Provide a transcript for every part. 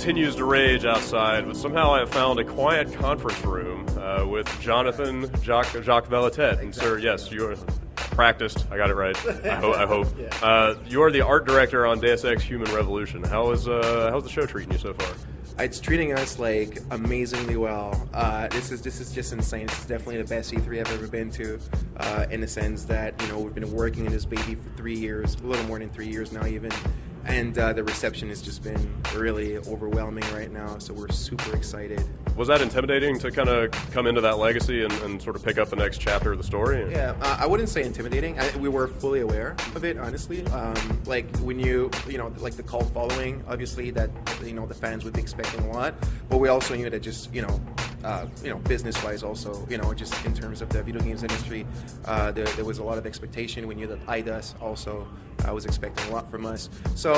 continues to rage outside, but somehow I have found a quiet conference room with Jonathan Jacques Velatet. And sir, yes, you are practiced. I got it right. I hope. You are the art director on Deus Ex: Human Revolution. How's the show treating you so far? It's treating us like amazingly well. This is just insane. This is definitely the best E3 I've ever been to, in the sense that we've been working in this baby for 3 years, a little more than 3 years now even, and the reception has just been really overwhelming right now. So we're super excited. Was that intimidating to kind of come into that legacy and sort of pick up the next chapter of the story? Yeah, I wouldn't say intimidating. We were fully aware of it, honestly. Like when like the cult following, obviously that the fans would be expecting a lot, but we also knew that just business-wise also, just in terms of the video games industry, there was a lot of expectation. We knew that IDUS also was expecting a lot from us. So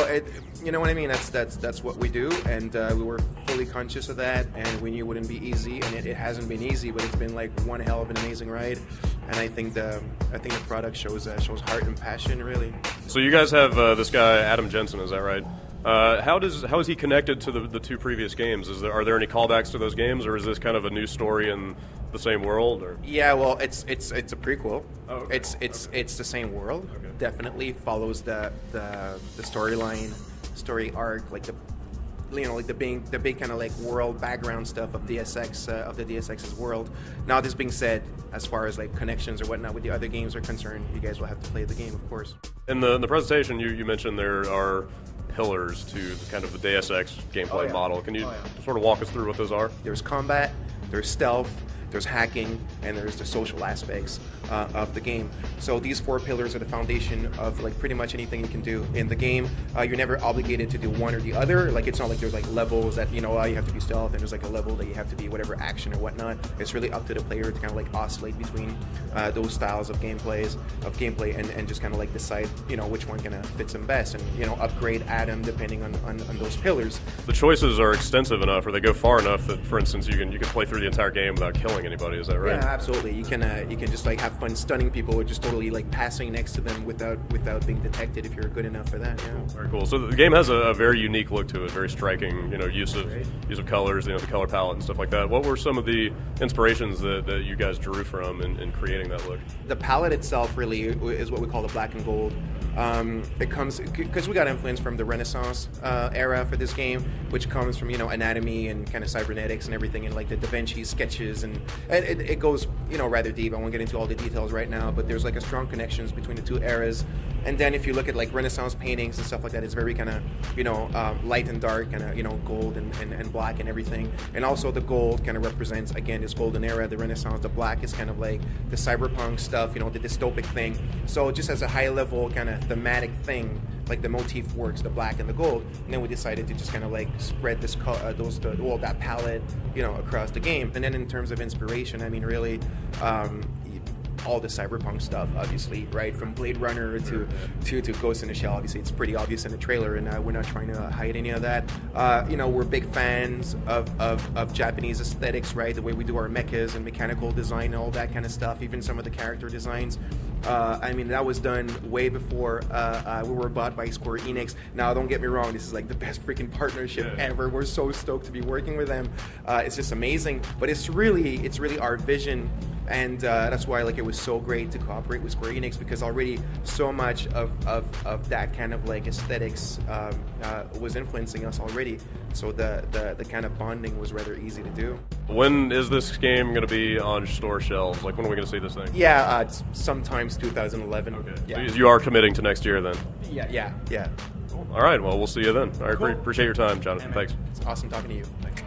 you know what I mean? That's what we do, and we were fully conscious of that, and we knew it wouldn't be easy, and it hasn't been easy, but it's been like one hell of an amazing ride, and I think the product shows heart and passion, really. So you guys have this guy Adam Jensen, is that right? How is he connected to the two previous games? Are there any callbacks to those games, or is this kind of a new story in the same world? Or? Yeah, well, it's a prequel. Oh, okay. It's the same world. Okay. Definitely follows the storyline, story arc, like the big kind of like world background stuff of Deus Ex, of the Deus Ex's world. Now, this being said, as far as like connections or whatnot with the other games are concerned, you guys will have to play the game, of course. In the presentation, you mentioned there are pillars to kind of the Deus Ex gameplay model. Can you sort of walk us through what those are? There's combat, there's stealth, there's hacking, and there's the social aspects of the game. So these 4 pillars are the foundation of like pretty much anything you can do in the game. You're never obligated to do one or the other. Like it's not like there's like levels that you have to be stealth, and there's like a level that you have to be whatever action or whatnot. It's really up to the player to kind of like oscillate between those styles of gameplay and just kind of like decide which one kind of fits them best, and upgrade, add them depending on those pillars. The choices are extensive enough, or they go far enough that, for instance, you can play through the entire game without killing anybody. Is that right? Yeah, absolutely. You can just like have fun stunning people, or just totally like passing next to them without being detected if you're good enough for that. Yeah. Very cool. So the game has a very unique look to it, very striking. Use of colors, the color palette and stuff like that. What were some of the inspirations that you guys drew from in creating that look? The palette itself really is what we call the black and gold. It comes because we got influence from the Renaissance era for this game, which comes from anatomy and kind of cybernetics and everything, and like the Da Vinci sketches, and it goes rather deep. I won't get into all the details right now, but there's like a strong connections between the two eras. And then if you look at like Renaissance paintings and stuff like that, it's very kind of light and dark, kind of gold and black and everything. And also the gold kind of represents again this golden era, the Renaissance. The black is kind of like the cyberpunk stuff, the dystopic thing. So just as a high level kind of thematic thing, like the motif works, the black and the gold. And then we decided to just kind of like spread this that palette across the game. And then in terms of inspiration, I mean really all the cyberpunk stuff, obviously, right? From Blade Runner to Ghost in the Shell. Obviously, it's pretty obvious in the trailer, and we're not trying to hide any of that. We're big fans of Japanese aesthetics, right? The way we do our mechas and mechanical design and all that kind of stuff, even some of the character designs. I mean, that was done way before we were bought by Square Enix. Now, don't get me wrong, this is like the best freaking partnership ever. We're so stoked to be working with them. It's just amazing, but it's really our vision. And that's why it was so great to cooperate with Square Enix, because already so much of that kind of like aesthetics was influencing us already. So the kind of bonding was rather easy to do. When is this game going to be on store shelves? Like, when are we going to see this thing? Yeah, sometimes 2011. Okay. Yeah. So you are committing to next year then? Yeah. Cool. All right. Well, we'll see you then. All right. Cool. Appreciate your time, Jonathan. Thanks. It's awesome talking to you. Thanks.